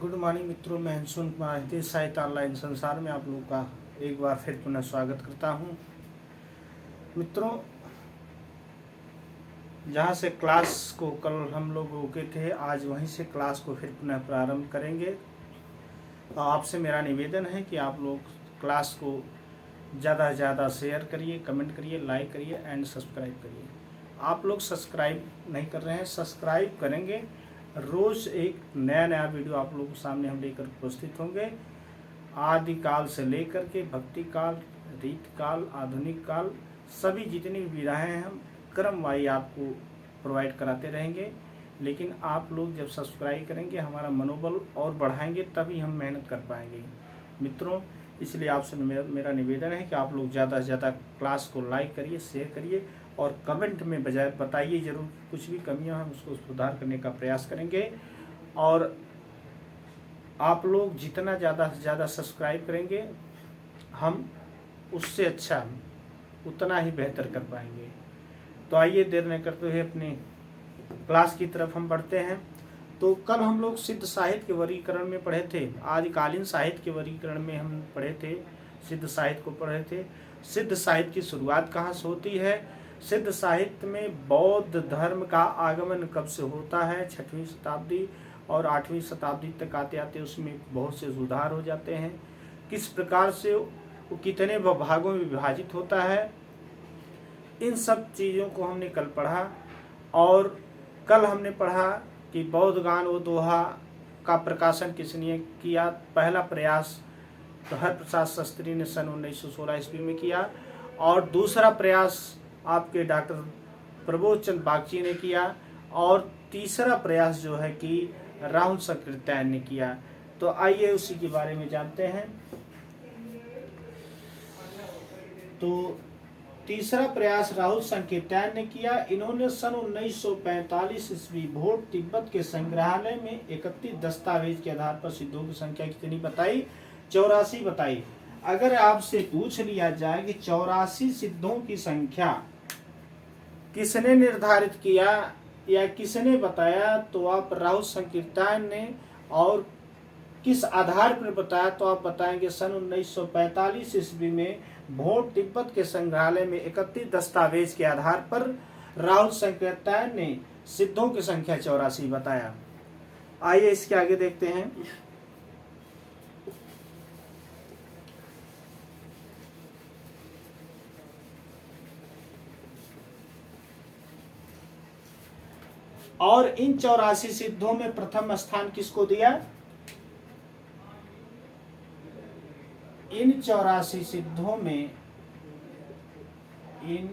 Good morning मित्रों, मैं अंशुन कुमार हितेश साहित्य ऑनलाइन संसार में आप लोगों का एक बार फिर पुनः स्वागत करता हूं। मित्रों, जहां से क्लास को कल हम लोग रोके थे, आज वहीं से क्लास को फिर पुनः प्रारंभ करेंगे। तो आपसे मेरा निवेदन है कि आप लोग क्लास को ज़्यादा से ज़्यादा शेयर करिए, कमेंट करिए, लाइक करिए एंड सब्सक्राइब करिए। आप लोग सब्सक्राइब नहीं कर रहे हैं, सब्सक्राइब करेंगे। रोज़ एक नया वीडियो आप लोगों के सामने हम लेकर उपस्थित होंगे। आदिकाल से लेकर के भक्ति काल, रीत काल, आधुनिक काल, सभी जितनी भी विधाएँ हैं हम क्रमवाई आपको प्रोवाइड कराते रहेंगे। लेकिन आप लोग जब सब्सक्राइब करेंगे, हमारा मनोबल और बढ़ाएंगे, तभी हम मेहनत कर पाएंगे मित्रों। इसलिए आपसे मेरा निवेदन है कि आप लोग ज़्यादा से ज़्यादा क्लास को लाइक करिए, शेयर करिए और कमेंट में बजाय बताइए ज़रूर। कुछ भी कमियां हैं उसको सुधार करने का प्रयास करेंगे। और आप लोग जितना ज़्यादा से ज़्यादा सब्सक्राइब करेंगे, हम उससे अच्छा उतना ही बेहतर कर पाएंगे। तो आइए देर नहीं करते हुए अपनी क्लास की तरफ हम बढ़ते हैं। तो कल हम लोग सिद्ध साहित्य के वर्गीकरण में पढ़े थे, आदिकालीन साहित्य के वर्गीकरण में हम पढ़े थे, सिद्ध साहित्य को पढ़े थे। सिद्ध साहित्य की शुरुआत कहाँ से होती है, सिद्ध साहित्य में बौद्ध धर्म का आगमन कब से होता है, 6वीं शताब्दी और 8वीं शताब्दी तक आते आते उसमें बहुत से सुधार हो जाते हैं। किस प्रकार से वो कितने भागों में विभाजित होता है, इन सब चीज़ों को हमने कल पढ़ा। और कल हमने पढ़ा कि बौद्ध गान व दोहा का प्रकाशन किसने किया। पहला प्रयास तो हरप्रसाद शास्त्री ने सन 1916 ईस्वी में किया और दूसरा प्रयास आपके डॉक्टर प्रबोध चंद्र बागची ने किया और तीसरा प्रयास जो है कि राहुल संकृत्यायन ने किया। तो आइए उसी के बारे में जानते हैं। तो तीसरा प्रयास राहुल संकृत्यायन ने किया। इन्होंने सन 1945 ईस्वी भोट तिब्बत के संग्रहालय में 31 दस्तावेज के आधार पर सिद्धों की संख्या कितनी बताई, 84 बताई। अगर आपसे पूछ लिया जाए कि 84 सिद्धों की संख्या किसने निर्धारित किया या किसने बताया, तो आप राहुल संकृत्यायन ने, और किस आधार पर बताया, तो आप बताएंगे सन 1945 ईस्वी में भोट तिब्बत के संग्रहालय में 31 दस्तावेज के आधार पर राहुल संकृत्यायन ने सिद्धों की संख्या 84 बताया। आइए इसके आगे देखते हैं। और इन 84 सिद्धों में प्रथम स्थान किसको दिया, इन 84 सिद्धों में, इन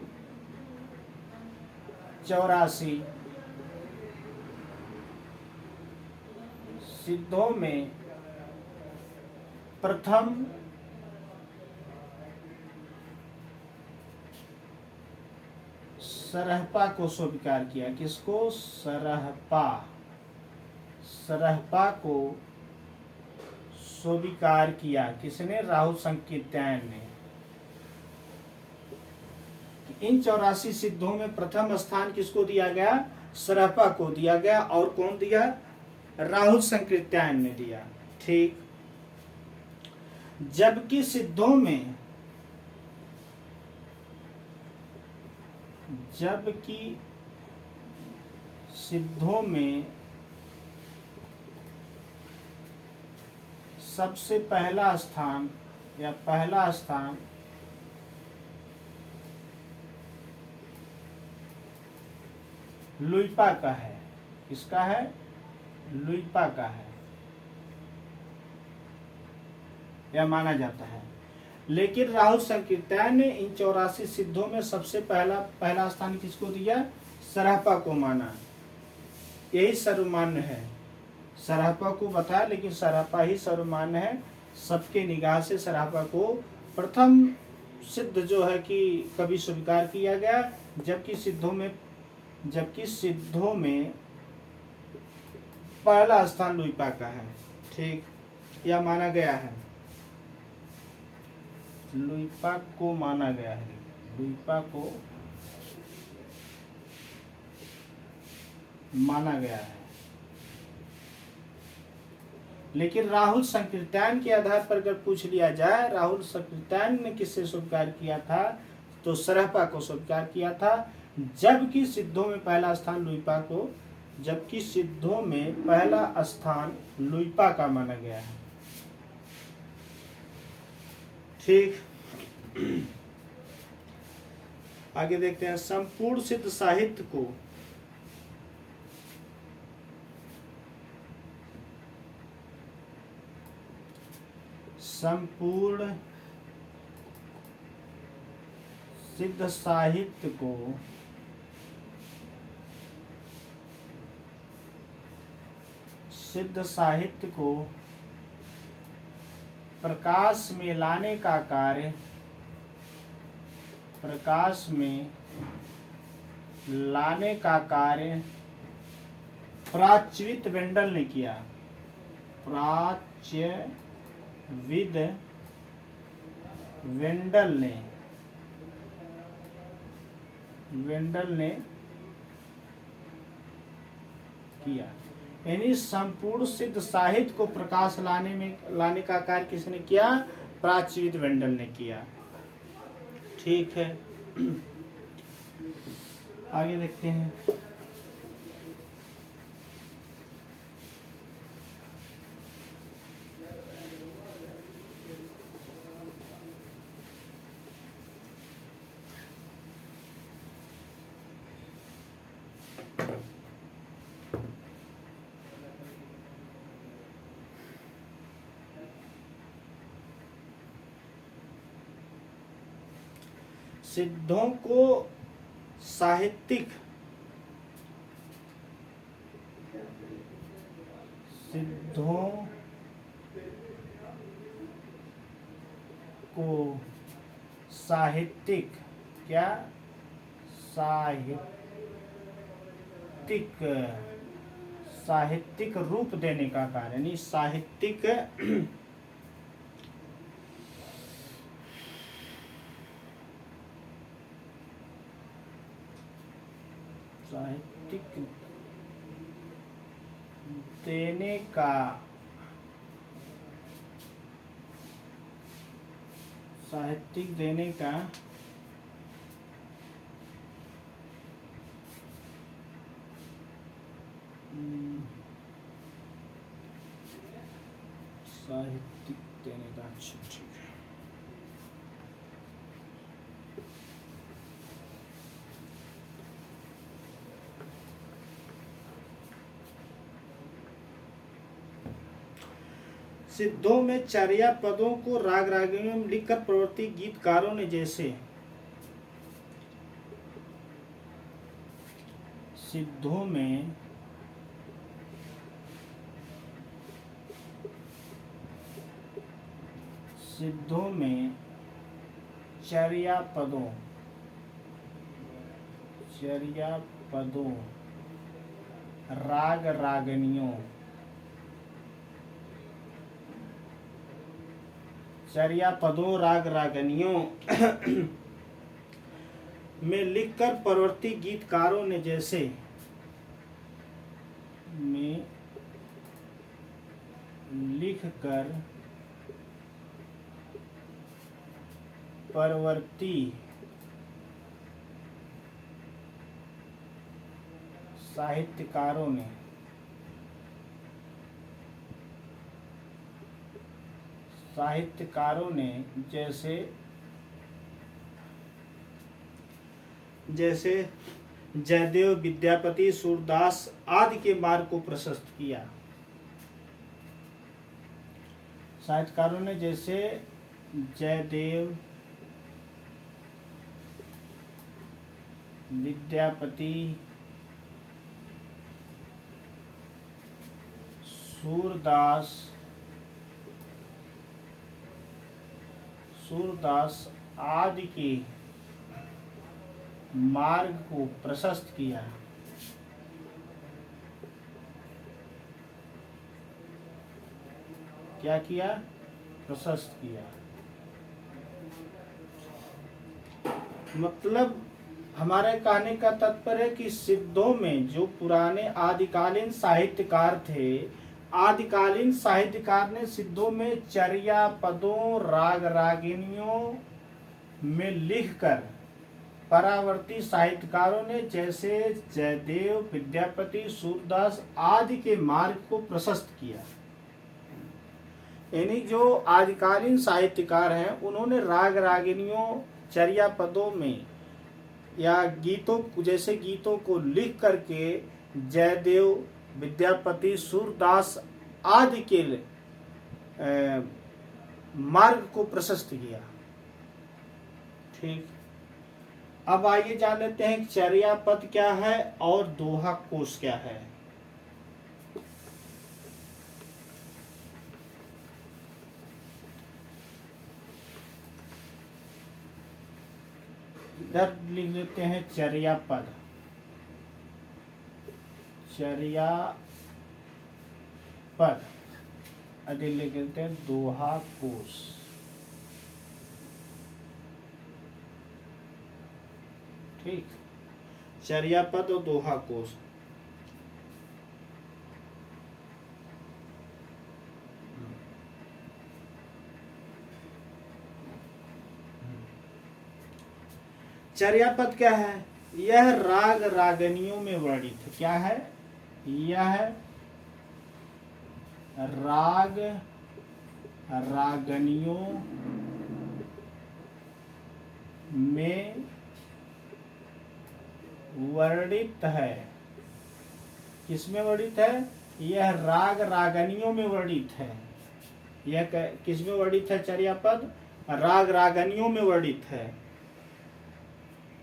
84 सिद्धों में प्रथम सरहपा को स्वीकार किया। किसको, सरहपा को स्वीकार किया। किसने, राहुल संकृत्यायन ने। इन 84 सिद्धों में प्रथम स्थान किसको दिया गया, सरहपा को दिया गया। और कौन दिया, राहुल संकृत्यायन ने दिया। ठीक। जबकि सिद्धों में सबसे पहला स्थान लुइपा का है। किसका है, लुइपा का है, यह माना जाता है। लेकिन राहुल संकृत्यायन ने इन 84 सिद्धों में सबसे पहला स्थान किसको दिया, सरहपा को माना। यही सर्वमान्य है, सरहपा को बताया, लेकिन सरहपा ही सर्वमान्य है। सबके निगाह से सरहपा को प्रथम सिद्ध जो है कि कभी स्वीकार किया गया। जबकि सिद्धों में पहला स्थान लुइपा का है। ठीक, यह माना गया है, लुइपा को माना गया है, लुइपा को माना गया है। लेकिन राहुल संकीर्तन के आधार पर अगर पूछ लिया जाए, राहुल संकीर्तन ने किससे स्वीकार किया था, तो सरहपा को स्वीकार किया था। जबकि सिद्धों में पहला स्थान लुइपा को, जबकि सिद्धों में पहला स्थान लुइपा का माना गया है। ठीक, आगे देखते हैं। संपूर्ण सिद्ध साहित्य को संपूर्ण सिद्ध साहित्य को सिद्ध साहित्य को प्रकाश में लाने का कार्य, प्रकाश में लाने का कार्य प्राच्यविद वेंडल ने किया। प्राच्यविद वेंडल ने किया। यानी संपूर्ण सिद्ध साहित्य को प्रकाश लाने का कार्य किसने किया? प्राच्यविद वेंडल ने किया। ठीक है, आगे देखते हैं। सिद्धों को साहित्यिक क्या साहित्यिक रूप देने का कार्य, यानी साहित्यिक देने का साहित्यिक देने का। अच्छा, ठीक है। सिद्धों में चर्या पदों को राग रागिनियों में लिखकर प्रवर्ती गीतकारों ने जैसे सिद्धों में चर्या पदों राग रागनियों में लिखकर परवर्ती गीतकारों ने जैसे परवर्ती साहित्यकारों ने जैसे जयदेव, विद्यापति, सूरदास आदि के मार्ग को प्रशस्त किया। साहित्यकारों ने जैसे जयदेव, विद्यापति, सूरदास आदि के मार्ग को प्रशस्त किया। क्या किया? प्रशस्त किया। मतलब हमारे कहने का तात्पर्य है कि सिद्धों में जो पुराने आदिकालीन साहित्यकार थे आदिकालीन साहित्यकार ने सिद्धों में चर्या पदों राग रागिनियों में लिखकर परावर्ती साहित्यकारों ने जैसे जयदेव, विद्यापति, सूरदास आदि के मार्ग को प्रशस्त किया। यानी जो आदिकालीन साहित्यकार हैं उन्होंने राग रागिनियों, चर्या पदों में या गीतों जैसे गीतों को लिख करके जयदेव, विद्यापति, सूरदास आदि के मार्ग को प्रशस्त किया। ठीक, अब आइए जान लेते हैं चर्या पद क्या है और दोहा कोश क्या है। इधर लिख लेते हैं चर्या पद, चर्या पद, अधिक लिख लेते हैं दोहा कोश। ठीक, चर्या पद और दोहा कोश। चर्या पद क्या है? यह राग रागनियों में वर्णित है। क्या है? यह राग रागनियों में वर्णित है। किसमें वर्णित है? यह राग रागनियों में वर्णित है। यह किसमें वर्णित है? चर्या पद राग रागनियों में वर्णित है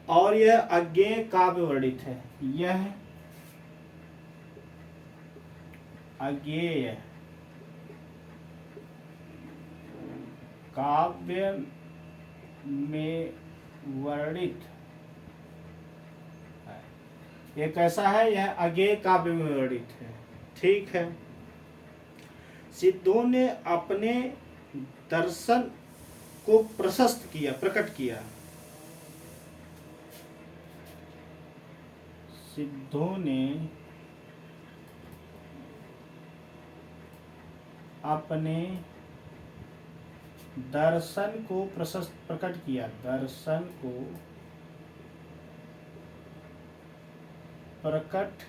और यह अज्ञेय काव्य वर्णित है। यह अज्ञेय काव्य में वर्णित है। यह कैसा है? यह अज्ञेय काव्य में वर्णित है। ठीक है। सिद्धों ने अपने दर्शन को प्रशस्त किया, प्रकट किया। सिद्धों ने अपने दर्शन को प्रशस्त प्रकट किया। दर्शन को प्रकट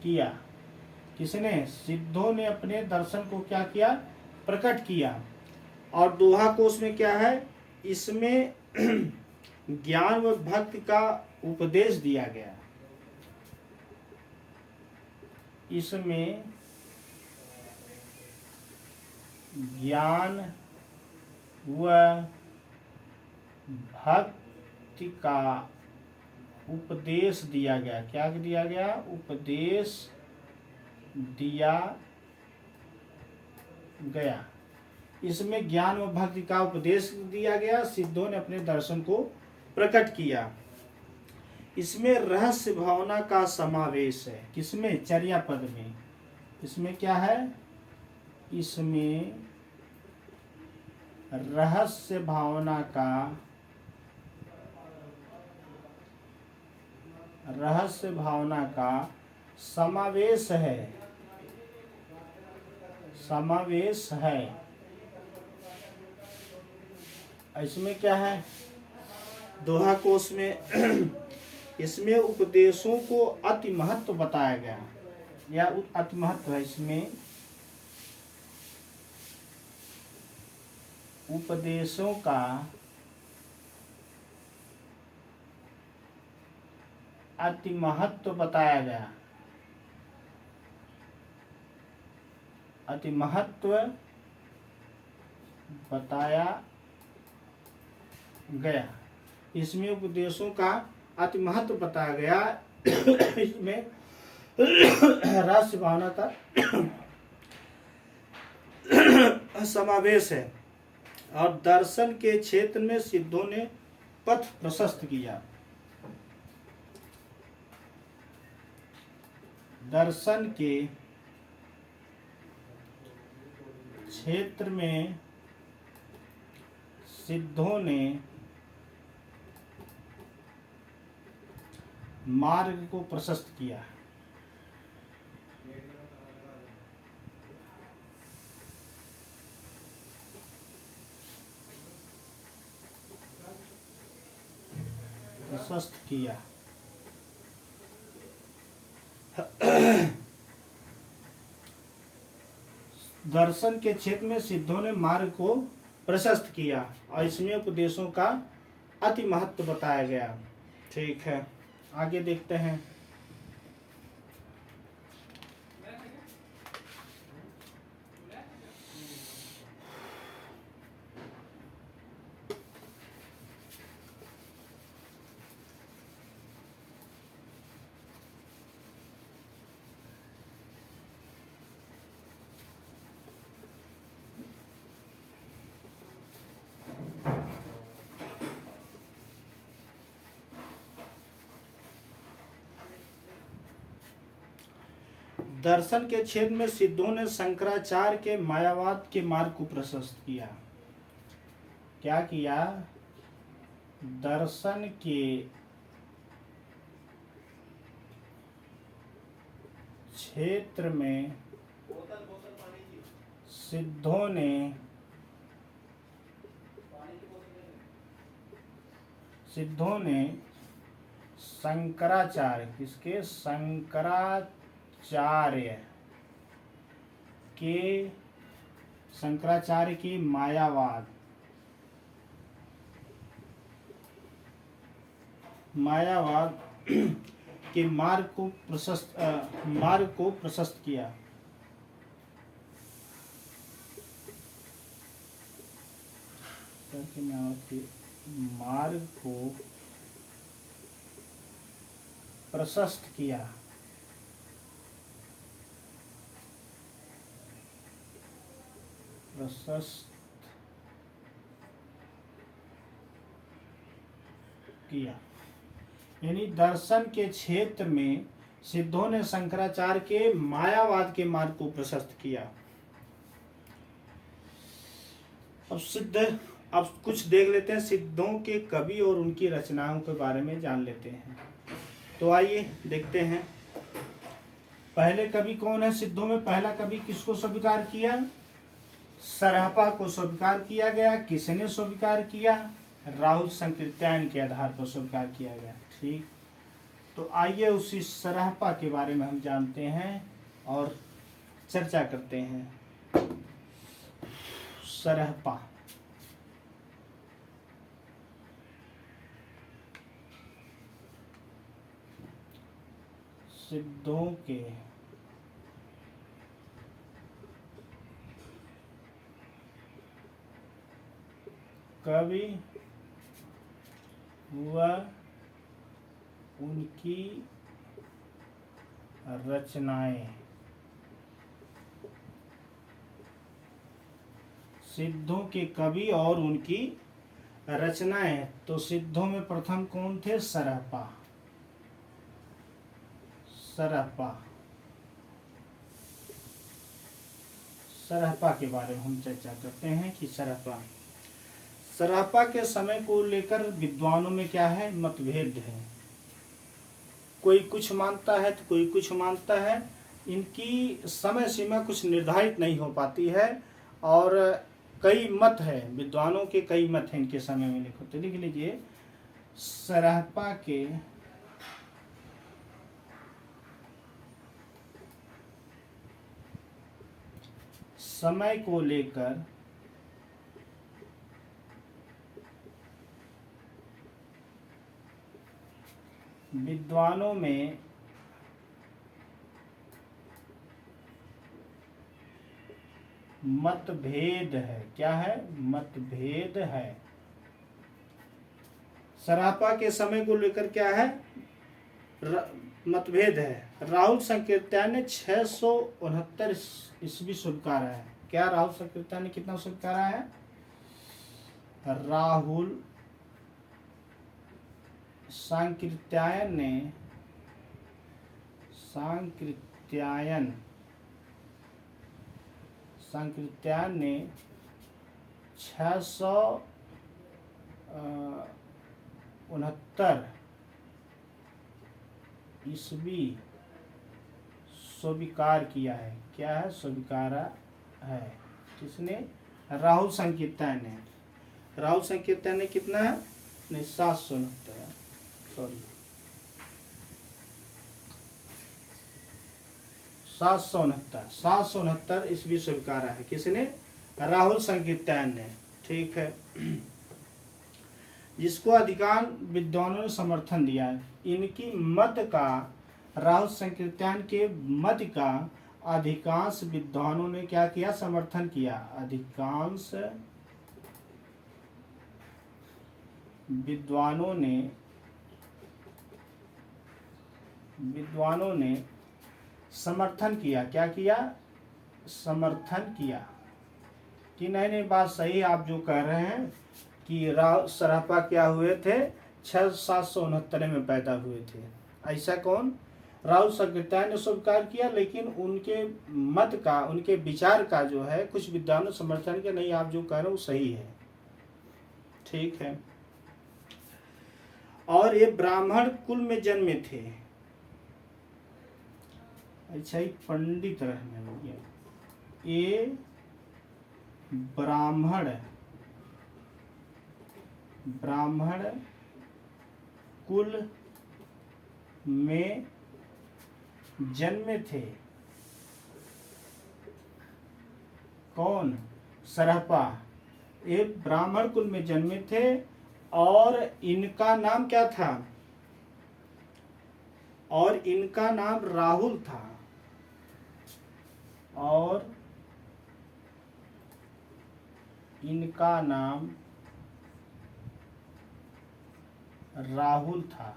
किया। किसने? सिद्धों ने अपने दर्शन को क्या किया? प्रकट किया। और दोहा कोश में क्या है? इसमें ज्ञान व भक्ति का उपदेश दिया गया। इसमें ज्ञान व भक्ति का उपदेश दिया गया। क्या दिया गया? उपदेश दिया गया। इसमें ज्ञान व भक्ति का उपदेश दिया गया। सिद्धों ने अपने दर्शन को प्रकट किया। इसमें रहस्य भावना का समावेश है। किसमें? चर्या पद में। इसमें क्या है? इसमें रहस्य भावना का समावेश है। समावेश है। इसमें क्या है? दोहा कोश में इसमें उपदेशों को अति महत्व बताया गया, या अति महत्व है। इसमें उपदेशों का अति महत्व बताया गया। अति महत्व बताया गया। इसमें उपदेशों का अति महत्व बताया गया। इसमें रहस्य भावना का समावेश है। और दर्शन के क्षेत्र में सिद्धों ने पथ प्रशस्त किया। दर्शन के क्षेत्र में सिद्धों ने मार्ग को प्रशस्त किया। प्रशस्त किया। दर्शन के क्षेत्र में सिद्धों ने मार्ग को प्रशस्त किया और इसमें उपदेशों का अति महत्व बताया गया। ठीक है, आगे देखते हैं। दर्शन के क्षेत्र में सिद्धों ने शंकराचार्य के मायावाद के मार्ग को प्रशस्त किया। क्या किया? दर्शन के क्षेत्र में सिद्धों ने शंकराचार्य, किसके? शंकराचार्य की मायावाद के मार्ग को प्रशस्त किया। मार्ग को प्रशस्त किया। यानी दर्शन के क्षेत्र में सिद्धों ने शंकराचार्य के मायावाद के मार्ग को प्रशस्त किया। अब कुछ देख लेते हैं सिद्धों के कवि और उनकी रचनाओं के बारे में जान लेते हैं। तो आइए देखते हैं। पहले कवि कौन है सिद्धों में? पहला कवि किसको स्वीकार किया? सरहपा को स्वीकार किया गया। किसने स्वीकार किया? राहुल संकीर्तन के आधार पर स्वीकार किया गया। ठीक, तो आइए उसी सरहपा के बारे में हम जानते हैं और चर्चा करते हैं। सरहपा सिद्धों के कवि व उनकी रचनाएं। सिद्धों के कवि और उनकी रचनाएं। तो सिद्धों में प्रथम कौन थे? सरहपा। सरहपा के बारे में हम चर्चा करते हैं कि सरहपा के समय को लेकर विद्वानों में क्या है? मतभेद है। कोई कुछ मानता है तो कोई कुछ मानता है। इनकी समय सीमा कुछ निर्धारित नहीं हो पाती है और कई मत है, विद्वानों के कई मत हैं इनके समय में। लिखो तो लिख लीजिए, सरहपा के समय को लेकर विद्वानों में मतभेद है। क्या है? मतभेद है। सरहपा के समय को लेकर क्या है? मतभेद है। राहुल संकीर्तन ने 669 ईस्वी स्वीकारा है। क्या राहुल संकीर्तन ने कितना स्वीकारा है? राहुल सांकीर्त्यायन ने 669 ईस्वी स्वीकार किया है। क्या है? स्वीकारा है। किसने? राहुल संकीर्तन ने। राहुल संकीर्तन ने कितना है? 769। सॉरी 769 ईस्वी स्वीकारा है। किसने? राहुल संकीर्तन ने। ठीक है, जिसको अधिकांश विद्वानों ने समर्थन दिया है। इनकी मत का, राहुल संकीर्तन के मत का अधिकांश विद्वानों ने क्या किया? समर्थन किया। अधिकांश विद्वानों ने समर्थन किया। क्या किया? समर्थन किया कि नहीं बात सही आप जो कह रहे हैं कि राव सरापा क्या हुए थे? 769 में पैदा हुए थे। ऐसा कौन? राहुल संकीर्तन ने स्वीकार किया, लेकिन उनके मत का, उनके विचार का जो है कुछ विद्वानों समर्थन के नहीं आप जो कह रहे हो वो सही है। ठीक है, और ये ब्राह्मण कुल में जन्मे थे। अच्छा, ही पंडित रहने लगे। ये ब्राह्मण कुल में जन्मे थे। कौन? सरहपा। ये ब्राह्मण कुल में जन्मे थे और इनका नाम क्या था? और इनका नाम राहुल था। और इनका नाम राहुल था।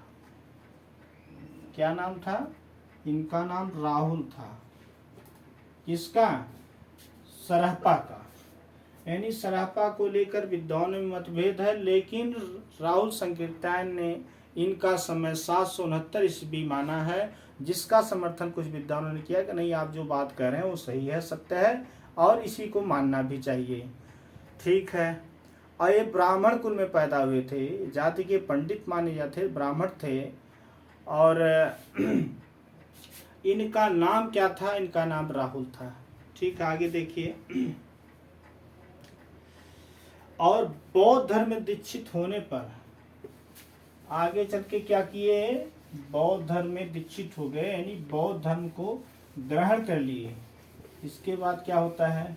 क्या नाम था? इनका नाम राहुल था। किसका? सरहपा का। यानी सरहपा को लेकर विद्वानों में मतभेद है, लेकिन राहुल संकीर्तन ने इनका समय 769 ईस्वी माना है, जिसका समर्थन कुछ विद्वानों ने किया कि नहीं आप जो बात कर रहे हैं वो सही है, सत्य है और इसी को मानना भी चाहिए। ठीक है, और ये ब्राह्मण कुल में पैदा हुए थे, जाति के पंडित माने जाते, ब्राह्मण थे। और इनका नाम क्या था? इनका नाम राहुल था। ठीक है, आगे देखिए। और बौद्ध धर्म में दीक्षित होने पर आगे चल के क्या किए? बौद्ध धर्म में दीक्षित हो गए, यानी बौद्ध धर्म को ग्रहण कर लिए। इसके बाद क्या होता है?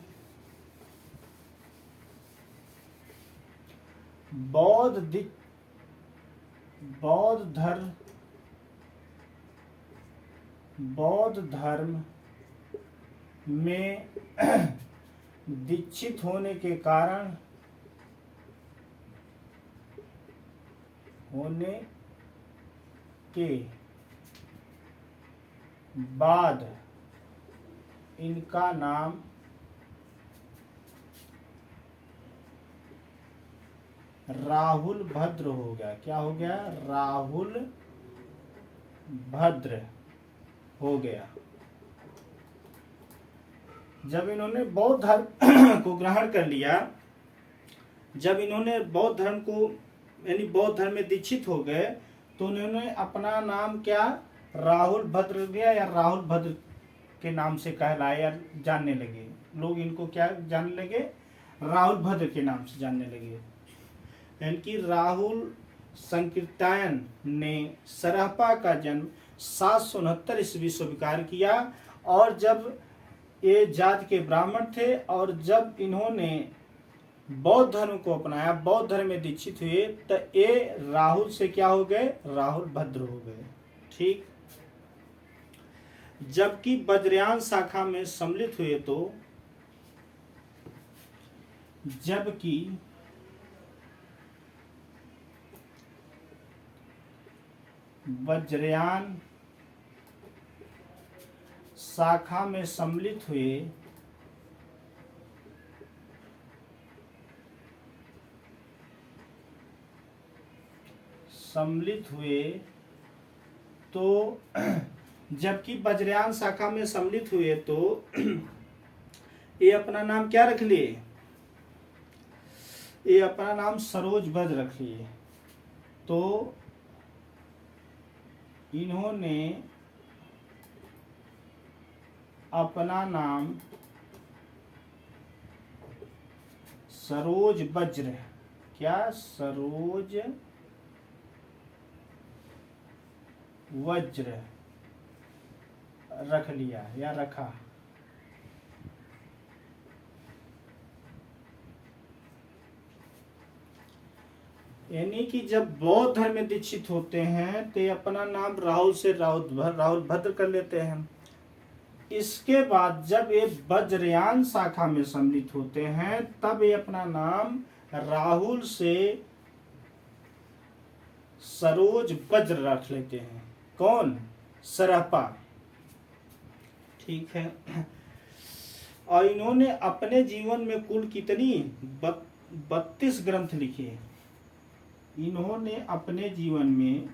बौद्ध धर्म में दीक्षित होने के कारण बाद इनका नाम राहुल भद्र हो गया। क्या हो गया? राहुल भद्र हो गया। जब इन्होंने बौद्ध धर्म को ग्रहण कर लिया, जब इन्होंने बौद्ध धर्म को यानी बौद्ध धर्म में दीक्षित हो गए, तो उन्होंने अपना नाम क्या राहुल भद्र दिया, या राहुल भद्र के नाम से कहलाए या जानने लगे लोग। इनको क्या जानने लगे? राहुल भद्र के नाम से जानने लगे। यानी कि राहुल संकीर्तन ने सरहपा का जन्म 769 ईस्वी स्वीकार किया। और जब ये जाति के ब्राह्मण थे और जब इन्होंने बौद्ध धर्म को अपनाया, बौद्ध धर्म में दीक्षित हुए, तो ये राहुल से क्या हो गए? राहुल भद्र हो गए। ठीक, जबकि वज्रयान शाखा में सम्मिलित हुए तो वज्रयान शाखा में सम्मिलित हुए तो जबकि वज्रयान शाखा में सम्मिलित हुए तो ये अपना नाम क्या रख लिए? ये अपना नाम सरोज भद्र रख लिए। तो इन्होंने अपना नाम सरोज वज्र, क्या सरोज वज्र रख लिया या रखा। यानी कि जब बौद्ध धर्म में दीक्षित होते हैं तो ये अपना नाम राहुल से राहुल भद्र कर लेते हैं। इसके बाद जब ये वज्रयान शाखा में सम्मिलित होते हैं तब ये अपना नाम राहुल से सरोज वज्र रख लेते हैं। कौन? सरहपा। ठीक है। और इन्होंने अपने जीवन में कुल कितनी 32 ग्रंथ लिखे। इन्होंने अपने जीवन में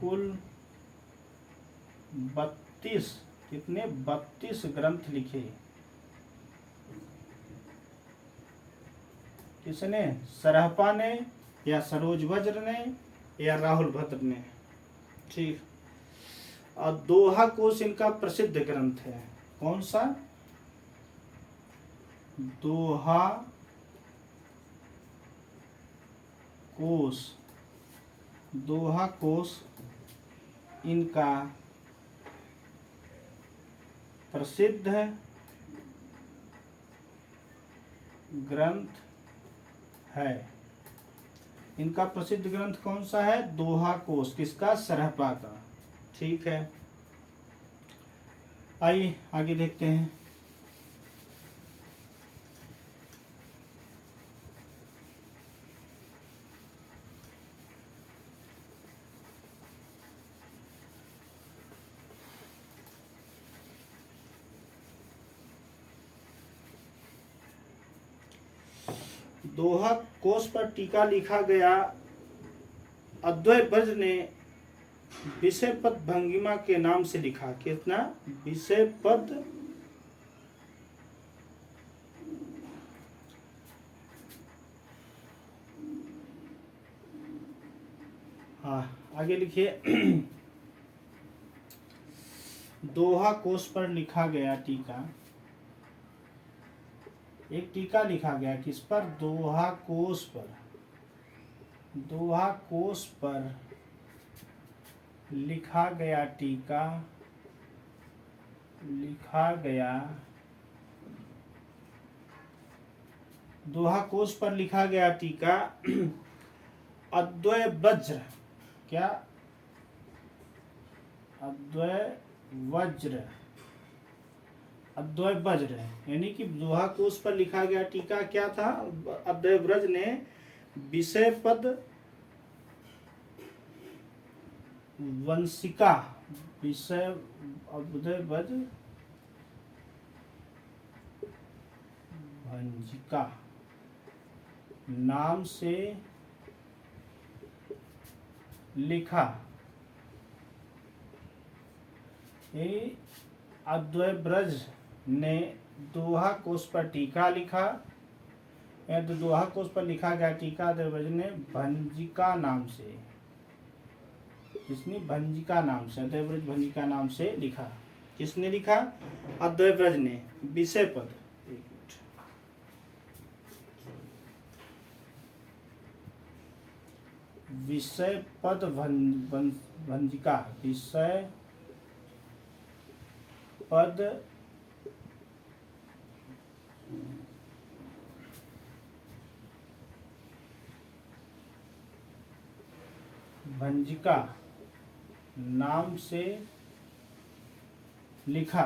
कुल 32 ग्रंथ लिखे। किसने? सरहपा ने या सरोज वज्र ने या राहुल भद्र ने। ठीक। और दोहा कोश इनका प्रसिद्ध ग्रंथ है। कौन सा? दोहा कोश। दोहा कोश इनका प्रसिद्ध ग्रंथ है। इनका प्रसिद्ध ग्रंथ कौन सा है? दोहा कोश। किसका? सरहपा का। ठीक है। आइए आगे देखते हैं। दोहा कोश पर टीका लिखा गया। अद्वैत वज्र ने विषय पद भंगिमा के नाम से लिखा। कितना? विषय पद। हाँ आगे लिखिए। दोहा कोश पर लिखा गया टीका। एक टीका लिखा गया किस पर? दोहा कोश पर। दोहा कोश पर लिखा गया टीका दोहा कोश पर लिखा गया टीका अद्वैत वज्र। क्या? अद्वैत वज्र। अद्वैत वज्र यानी कि दोहा कोश पर लिखा गया टीका क्या था? अद्वैत वज्र ने विषय पद वंशिका। विषय अद्वैत वज्र भंजिका नाम से लिखा। अद्वैत वज्र ने दोहा कोश पर टीका लिखा। तो दोहा कोश पर लिखा गया टीका अद्वैत वज्र ने भंजिका नाम से। किसने? भंजिका नाम से। अद्वैत वज्र भंजिका नाम से लिखा। किसने लिखा? अद्वैत वज्र ने। विषय पद। विषय पद भंजिका। विषय पद भंजिका नाम से लिखा।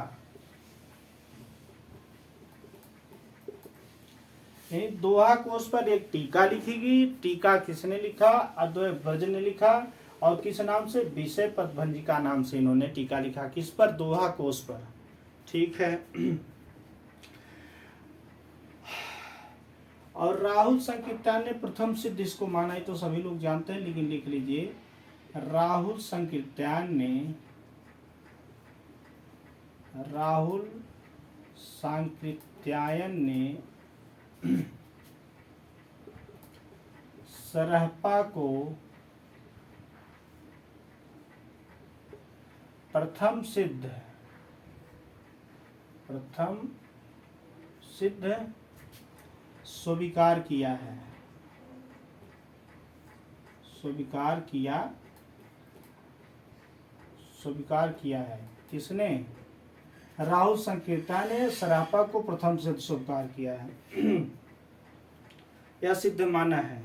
दोहा कोश पर एक टीका लिखी गई। टीका किसने लिखा? अद्वैत वज्र ने लिखा। और किस नाम से? विषय पद भंजिका नाम से इन्होंने टीका लिखा। किस पर? दोहा कोश पर। ठीक है। और राहुल संकीर्तन ने प्रथम सिद्ध इसको माना है तो सभी लोग जानते हैं, लेकिन लिख लीजिए। राहुल संकीर्तन ने सरहपा को प्रथम सिद्ध प्रथम सिद्ध स्वीकार किया है, स्वीकार किया है। किसने? राहुल संकीर्ता ने सरापा को प्रथम सिद्ध स्वीकार किया है या सिद्ध माना है।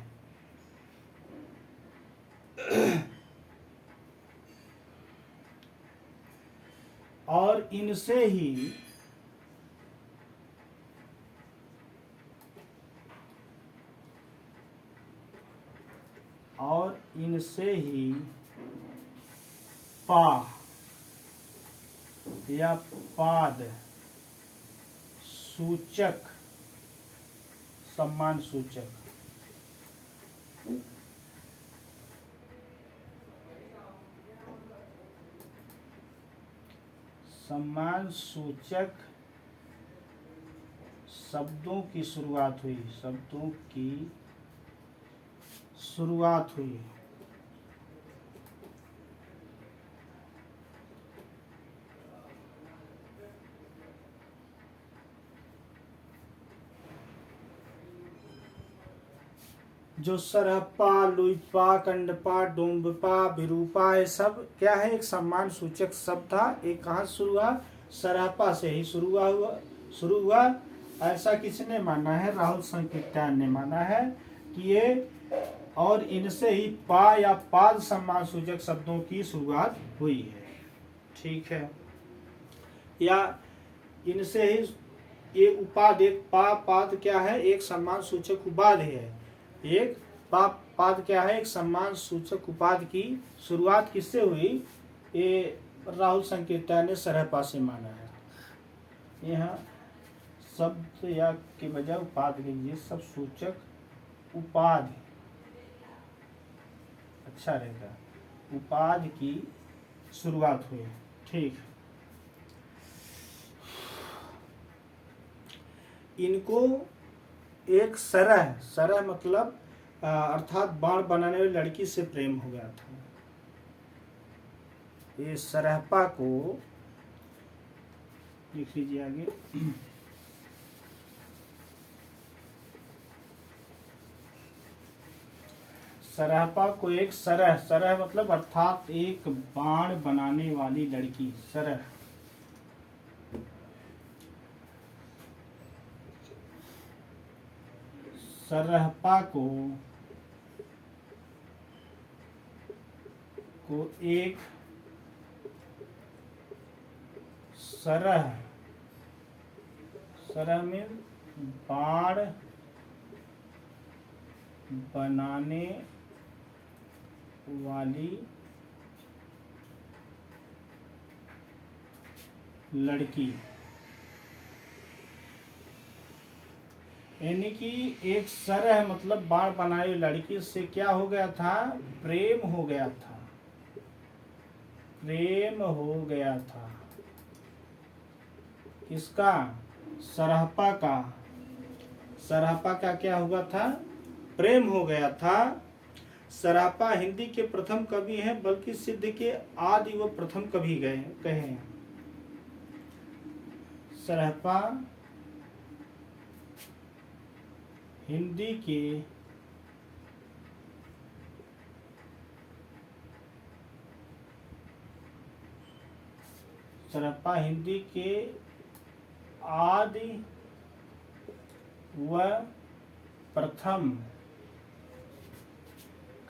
और इनसे ही पा या पाद सूचक, सम्मान सूचक, सम्मान सूचक शब्दों की शुरुआत हुई, शब्दों की शुरुआत हुई। जो सरहप्पा, लुइपा, कंडपा, डोम्बपा, विरूपा, ये सब क्या है? एक सम्मान सूचक शब्द था। एक कहाँ शुरू हुआ? सरहप्पा से ही शुरू हुआ। ऐसा किसने माना है? राहुल संकीर्ता ने माना है कि ये, और इनसे ही पा या पाद सम्मान सूचक शब्दों की शुरुआत हुई है। ठीक है, या इनसे ही ये उपाद, एक पा पाद क्या है? एक सम्मान सूचक उपाद है। एक पाद क्या है? एक सम्मान सूचक उपाद की शुरुआत किससे हुई? ये राहुल संकीर्ता ने सरहप्पा से माना है। यहाँ शब्द या के बजाय उपाद लीजिए, सब सूचक उपाद अच्छा रहेगा। उपाद की शुरुआत हुई। ठीक, इनको एक सरह मतलब अर्थात बाण बनाने वाली लड़की से प्रेम हो गया था। ये सरहप्पा को लिख लीजिए आगे। सरहप्पा को एक सरह मतलब अर्थात एक बाण बनाने वाली लड़की, सरह। सरहप्पा को एक सरह में बाण बनाने वाली लड़की, यानी कि एक सरह मतलब बाण बनाने वाली लड़की से क्या हो गया था? प्रेम हो गया था, प्रेम हो गया था। किसका? सरहप्पा का। सरहप्पा का क्या हुआ था? प्रेम हो गया था। सरहप्पा हिंदी के प्रथम कवि हैं, बल्कि सिद्ध के आदि व प्रथम कवि कहे हैं। सरहप्पा हिंदी के आदि व प्रथम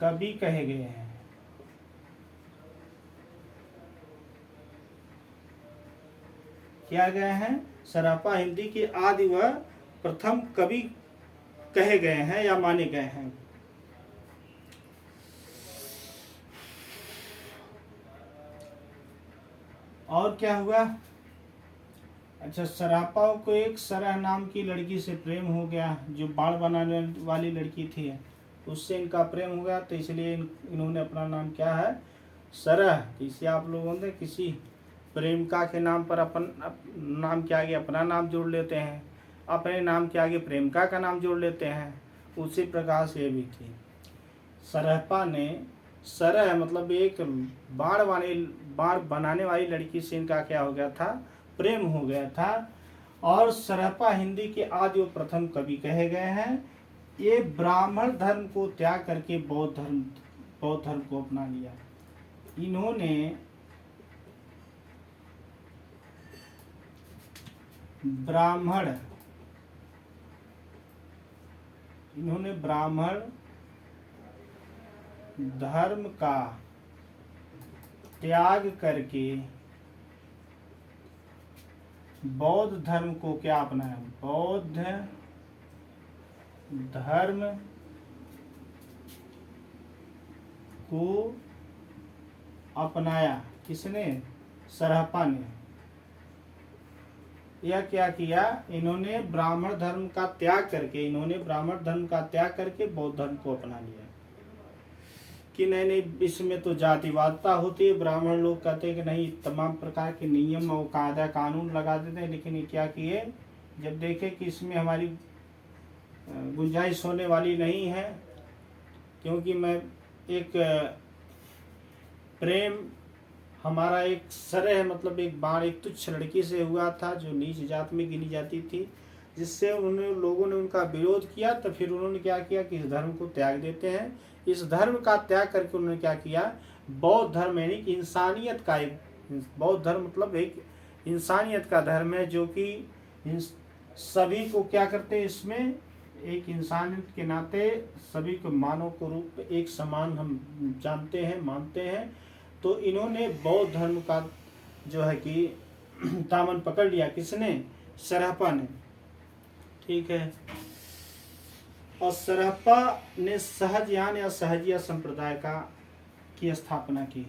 कवि कहे गए हैं। क्या गए हैं? सरहप्पा हिंदी के आदि व प्रथम कवि कहे गए हैं या माने गए हैं। और क्या हुआ? अच्छा, सरहप्पा को एक सरह नाम की लड़की से प्रेम हो गया, जो बाण बनाने वाली लड़की थी, उससे इनका प्रेम हो गया, तो इसलिए इन्होंने अपना नाम क्या है? सरह। इसे आप लोगों ने किसी प्रेमिका के नाम पर अपन नाम के आगे अपना नाम जोड़ लेते हैं, अपने नाम के आगे प्रेमिका का नाम जोड़ लेते हैं। उसी प्रकार से ये भी थी। सरहप्पा ने सरह मतलब एक बाण बनाने वाली लड़की से इनका क्या हो गया था? प्रेम हो गया था। और सरहपा हिंदी के आदि व प्रथम कवि कहे गए हैं। ये ब्राह्मण धर्म को त्याग करके बौद्ध धर्म को अपना लिया। इन्होंने ब्राह्मण धर्म का त्याग करके बौद्ध धर्म को क्या अपनाया? बौद्ध धर्म को अपनाया। किसने? सरहपा ने। यह क्या किया? इन्होंने ब्राह्मण धर्म का त्याग करके बौद्ध धर्म को अपना लिया। कि नहीं इसमें तो जातिवादता होती है। ब्राह्मण लोग कहते हैं कि नहीं, तमाम प्रकार के नियम और कायदा कानून लगा देते हैं। लेकिन ये क्या किए, जब देखे कि इसमें हमारी गुंजाइश होने वाली नहीं है, क्योंकि मैं एक प्रेम हमारा एक सरह मतलब एक बार एक तुच्छ लड़की से हुआ था जो नीच जात में गिनी जाती थी, जिससे उन्होंने लोगों ने उनका विरोध किया। तो फिर उन्होंने क्या किया कि इस धर्म को त्याग देते हैं। इस धर्म का त्याग करके उन्होंने क्या किया? बौद्ध धर्म यानी कि इंसानियत का एक, बौद्ध धर्म मतलब एक इंसानियत का धर्म है, जो कि सभी को क्या करते हैं, इसमें एक इंसानियत के नाते सभी को मानव को रूप एक समान हम जानते हैं, मानते हैं। तो इन्होंने बौद्ध धर्म का जो है कि दामन पकड़ लिया। किसने? सरहपा ने। ठीक है। और सरहपा ने सहजयान या सहजिया संप्रदाय की स्थापना की।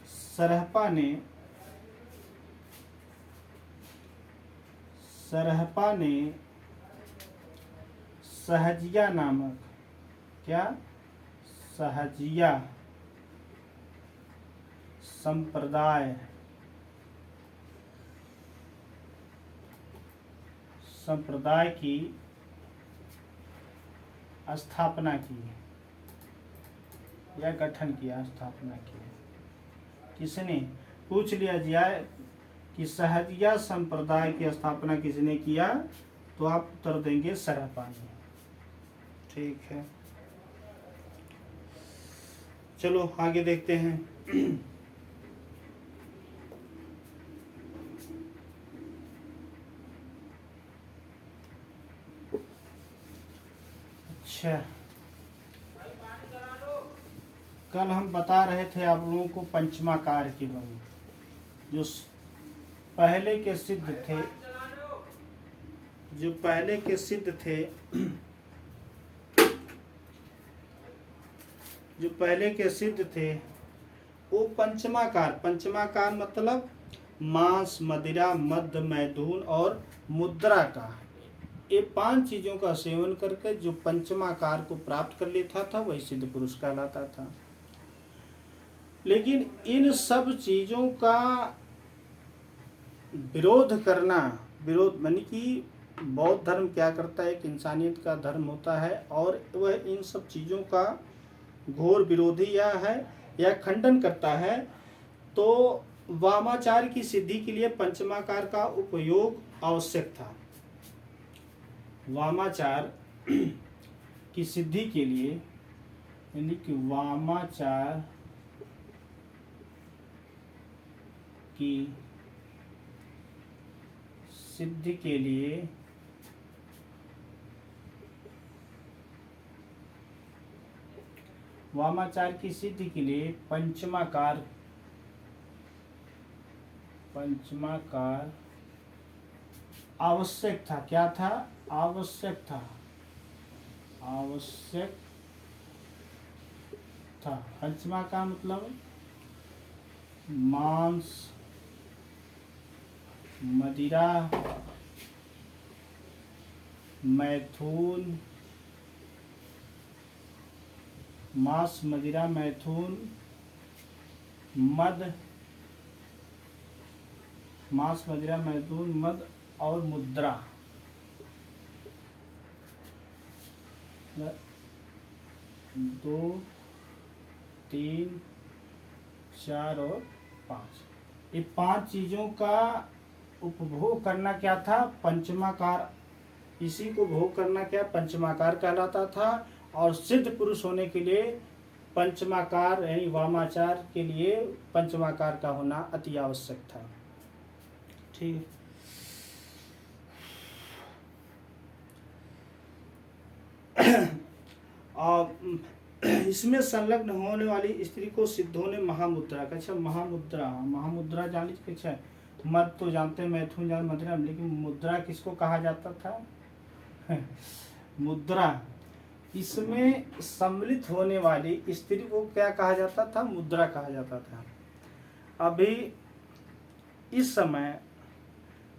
सरहपा ने सहजिया नामक क्या? सहजिया संप्रदाय की स्थापना की या गठन किया, स्थापना की। किसने? पूछ लिया जाए कि सहजिया संप्रदाय की स्थापना किसने किया, तो आप उत्तर देंगे सरहपा ने। ठीक है, चलो आगे देखते हैं। अच्छा, कल हम बता रहे थे आप लोगों को पंचमाकार के बारे में, जो पहले के सिद्ध थे वो पंचमाकार मतलब मांस, मदिरा, मद्य, मैथुन और मुद्रा का, ये 5 चीजों का सेवन करके जो पंचमाकार को प्राप्त कर लेता था वही सिद्ध पुरुष कहलाता था। लेकिन इन सब चीजों का विरोध मानी कि बौद्ध धर्म क्या करता है कि इंसानियत का धर्म होता है, और वह इन सब चीजों का घोर विरोधी या खंडन करता है। तो वामाचार की सिद्धि के लिए पंचमाकार का उपयोग आवश्यक था। वामाचार की सिद्धि के लिए यानी कि वामाचार की सिद्धि के लिए पंचमाकार आवश्यक था। क्या था? आवश्यक था। पंचमाकार मतलब मांस, मदिरा, मैथुन, मद और मुद्रा। 2, 3, 4 और 5, ये 5 चीजों का उपभोग करना क्या था, पंचमाकार। इसी को भोग करना क्या, पंचमाकार कहलाता था। और सिद्ध पुरुष होने के लिए पंचमाकार यानी वामाचार के लिए पंचमाकार का होना अति आवश्यक था। ठीक। और इसमें संलग्न होने वाली स्त्री को सिद्धों ने महामुद्रा का, अच्छा महामुद्रा जान लीजिए। अच्छा मत तो जानते, मैथुन जान मदरा, लेकिन मुद्रा किसको कहा जाता था मुद्रा। इसमें सम्मिलित होने वाली स्त्री को क्या कहा जाता था, मुद्रा कहा जाता था। अभी इस समय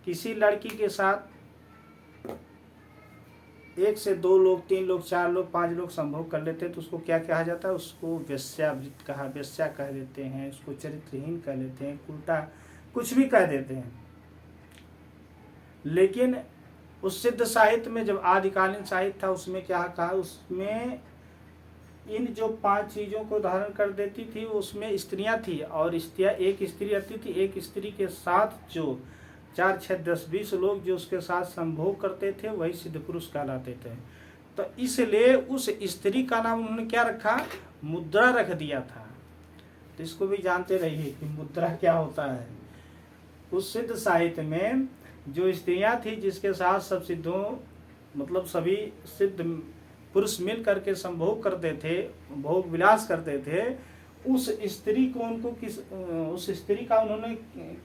किसी लड़की के साथ 1 से 2 लोग, 3 लोग, 4 लोग, 5 लोग संभोग कर लेते हैं तो उसको क्या कहा जाता है, उसको वेश्यावृत्त कहा, वेश्या कह देते हैं, उसको चरित्रहीन कह देते हैं, उल्टा कुछ भी कह देते हैं। लेकिन उस सिद्ध साहित्य में, जब आदिकालीन साहित्य था, उसमें क्या कहा, उसमें इन जो 5 चीज़ों को धारण कर देती थी उसमें स्त्रियां थी। और स्त्रियां, एक स्त्री रहती थी, एक स्त्री के साथ जो 4, 6, 10, 20 लोग जो उसके साथ संभोग करते थे वही सिद्ध पुरुष कहलाते थे। तो इसलिए उस स्त्री का नाम उन्होंने क्या रखा, मुद्रा रख दिया था। तो इसको भी जानते रहिए कि मुद्रा क्या होता है। उस सिद्ध साहित्य में जो स्त्रियां थी जिसके साथ सब सिद्धों, मतलब सभी सिद्ध पुरुष मिल करके संभोग करते थे, भोग विलास करते थे, उस स्त्री को उस स्त्री का उन्होंने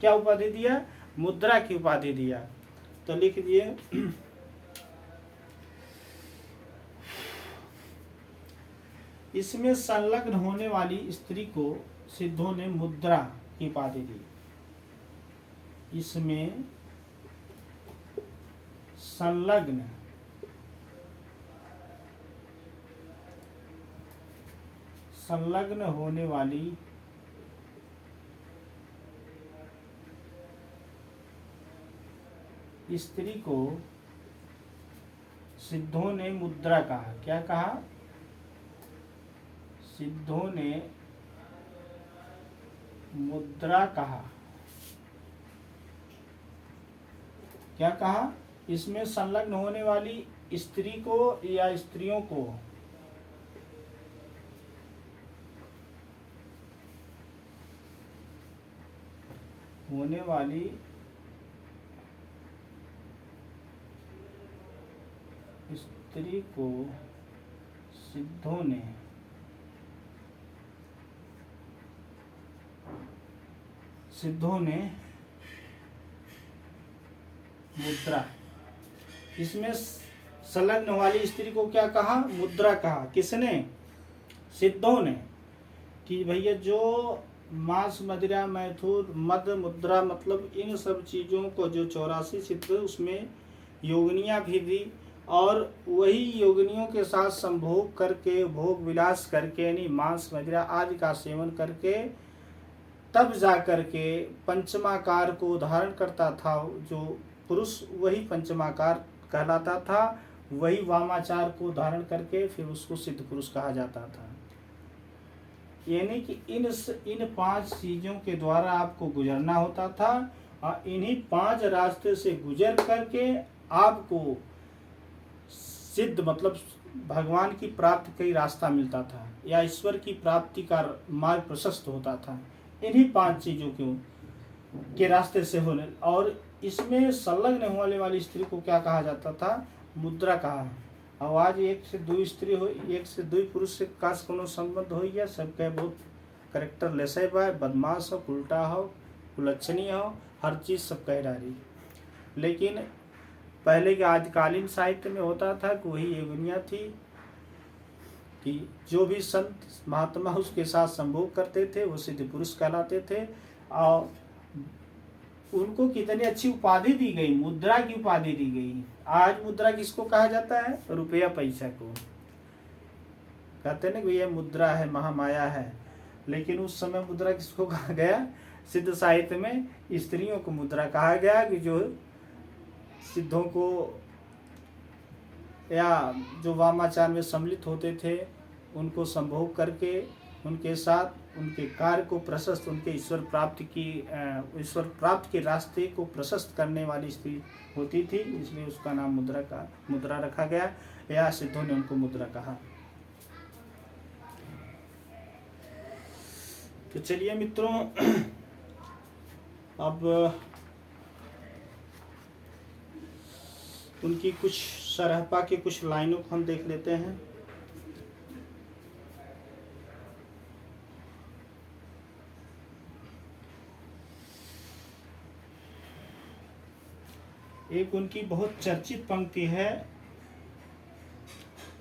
क्या उपाधि दिया, मुद्रा की उपाधि दिया। तो लिख दिए इसमें संलग्न होने वाली स्त्री को सिद्धों ने मुद्रा की उपाधि दी। इसमें संलग्न होने वाली स्त्री को सिद्धों ने मुद्रा कहा। क्या कहा, सिद्धों ने मुद्रा कहा। क्या कहा, इसमें संलग्न होने वाली स्त्री को या स्त्रियों को होने वाली स्त्री को सिद्धों ने मुद्रा, इसमें संलग्न वाली स्त्री को क्या कहा, मुद्रा कहा। किसने, सिद्धों ने। कि भैया जो मांस, मदिरा, मैथुन, मद, मुद्रा, मतलब इन सब चीज़ों को जो 84 सिद्ध, उसमें योगिनियाँ भी दी। और वही योगिनियों के साथ संभोग करके, भोग विलास करके, यानी मांस, मदिरा आदि का सेवन करके तब जा करके पंचमाकार को धारण करता था जो पुरुष, वही पंचमाकार कहलाता था। वही वामाचार को धारण करके फिर उसको सिद्ध पुरुष कहा जाता था। यानी कि इन 5 चीज़ों के द्वारा आपको गुजरना होता था और इन्हीं 5 रास्ते से गुजर करके आपको सिद्ध, मतलब भगवान की प्राप्ति का ही रास्ता मिलता था या ईश्वर की प्राप्ति का मार्ग प्रशस्त होता था, इन्हीं 5 चीज़ों के रास्ते से होने। और इसमें संलग्न होने वाली स्त्री को क्या कहा जाता था, मुद्रा कहा। अब आज 1 से 2 स्त्री हो, 1 से 2 पुरुष से काश कोनो संबंध हो या सबके बहुत करेक्टर लेसे बा, बदमाश हो, उल्टा हो, कुलच्छनी हो, हर चीज़ सब कह रही। लेकिन पहले के आदिकालीन साहित्य में होता था कि वही योगिनियाँ थी कि जो भी संत महात्मा उसके साथ संभोग करते थे वो सिद्ध पुरुष कहलाते थे। और उनको कितनी अच्छी उपाधि दी गई, मुद्रा की उपाधि दी गई। आज मुद्रा किसको कहा जाता है, रुपया पैसा को कहते हैं ना, ये मुद्रा है, महामाया है। लेकिन उस समय मुद्रा किसको कहा गया, सिद्ध साहित्य में स्त्रियों को मुद्रा कहा गया कि जो सिद्धों को या जो वामाचार में सम्मिलित होते थे उनको संभोग करके उनके साथ उनके कार्य को प्रशस्त, उनके ईश्वर प्राप्ति के रास्ते को प्रशस्त करने वाली स्त्री होती थी, इसलिए उसका नाम मुद्रा रखा गया, या सिद्धों ने उनको मुद्रा कहा। तो चलिए मित्रों, अब उनकी कुछ सरहपा के कुछ लाइनों को हम देख लेते हैं। एक उनकी बहुत चर्चित पंक्ति है,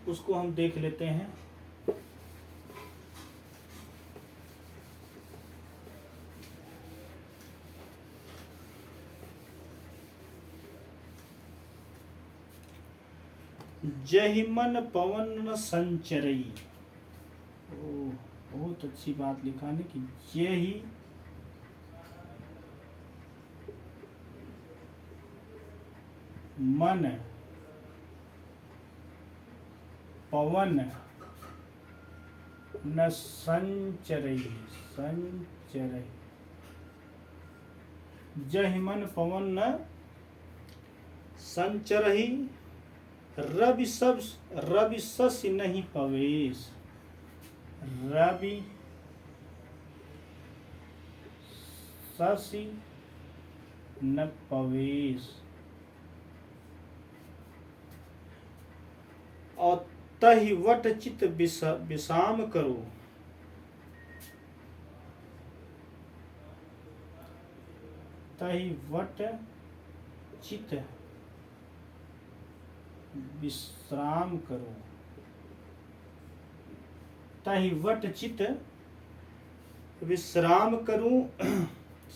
उसको हम देख लेते हैं। जहि मन पवन संचरई। बहुत अच्छी बात लिखा है कि जहि मन पवन न संचरई। जहि मन पवन न संचरहि, रवि शशि नहीं पवेश। रवि शशि न पवेश। और तहि वट चित विषाम करो। तहि वट चित विश्राम करो। तहि वट चित विश्राम करूं,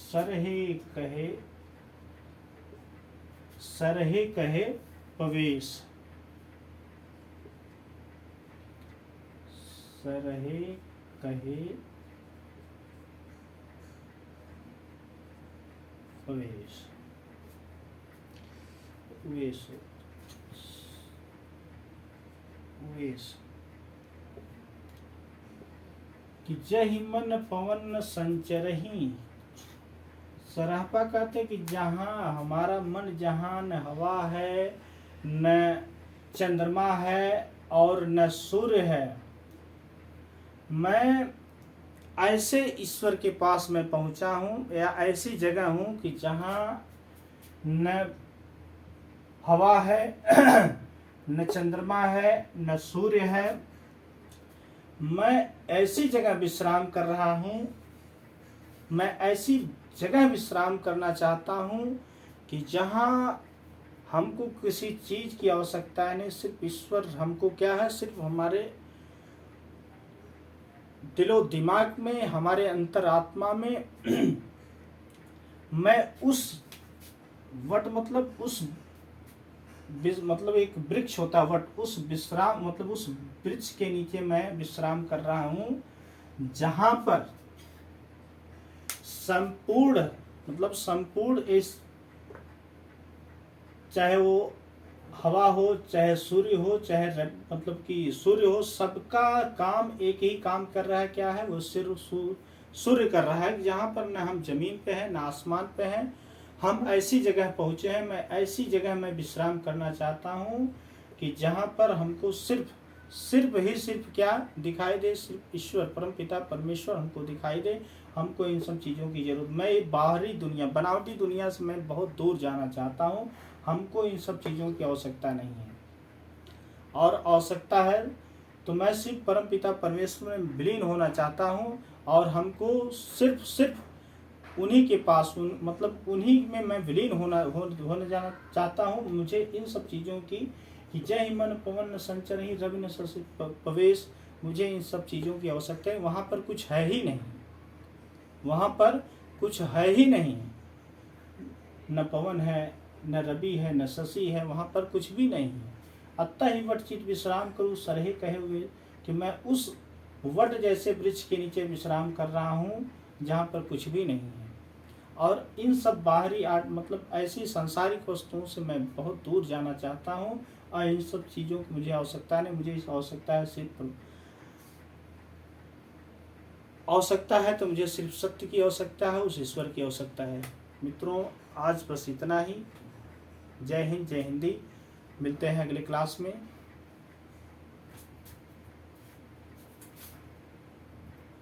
सरहे कहे पवेश। सरहे कहे पवेश। कि जहि मन पवन संचरहि। सरहपा कहते कि जहाँ हमारा मन, जहाँ न हवा है, न चंद्रमा है और न सूर्य है, मैं ऐसे ईश्वर के पास मैं पहुंचा हूँ, या ऐसी जगह हूँ कि जहाँ न हवा है न चंद्रमा है न सूर्य है। मैं ऐसी जगह विश्राम कर रहा हूँ, मैं ऐसी जगह विश्राम करना चाहता हूँ कि जहाँ हमको किसी चीज़ की आवश्यकता नहीं, सिर्फ ईश्वर हमको क्या है, सिर्फ हमारे दिलो दिमाग में, हमारे अंतरात्मा में मैं उस वट मतलब उस मतलब एक वृक्ष होता वट, उस विश्राम मतलब उस वृक्ष के नीचे मैं विश्राम कर रहा हूँ, जहाँ पर संपूर्ण मतलब संपूर्ण इस, चाहे वो हवा हो, चाहे सूर्य हो, चाहे मतलब कि सूर्य हो, सबका काम एक ही काम कर रहा है। क्या है वो? सिर्फ सूर्य कर रहा है। जहाँ पर न हम जमीन पे हैं, न आसमान पे हैं, हम ऐसी जगह पहुँचे हैं। मैं ऐसी जगह में विश्राम करना चाहता हूँ कि जहाँ पर हमको सिर्फ क्या दिखाई दे, सिर्फ ईश्वर परम पिता परमेश्वर हमको दिखाई दे। हमको इन सब चीज़ों की जरूरत, मैं बाहरी दुनिया, बनावटी दुनिया से मैं बहुत दूर जाना चाहता हूँ। हमको इन सब चीज़ों की आवश्यकता नहीं है, और आवश्यकता है तो मैं सिर्फ परम पिता परमेश्वर में विलीन होना चाहता हूँ। और हमको सिर्फ उन्हीं के पास मतलब उन्हीं में मैं विलीन होने जाना चाहता हूँ। मुझे इन सब चीज़ों की कि जय मन पवन न संचरहि, रवि न शशि पवेश, मुझे इन सब चीज़ों की आवश्यकता है। वहाँ पर कुछ है ही नहीं, वहाँ पर कुछ है ही नहीं, न पवन है, न रवि है, न शशि है, वहाँ पर कुछ भी नहीं है। अतः ही वट चित विश्राम करूँ, सरहे कहे हुए कि मैं उस वट जैसे वृक्ष के नीचे विश्राम कर रहा हूँ जहाँ पर कुछ भी नहीं है। और इन सब बाहरी मतलब ऐसी सांसारिक वस्तुओं से मैं बहुत दूर जाना चाहता हूँ, और इन सब चीज़ों की मुझे आवश्यकता नहीं। मुझे इस आवश्यकता है सिर्फ आवश्यकता है तो मुझे सिर्फ सत्य की आवश्यकता है, उस ईश्वर की आवश्यकता है। मित्रों, आज बस इतना ही। जय हिंद, जय हिंदी। मिलते हैं अगले क्लास में।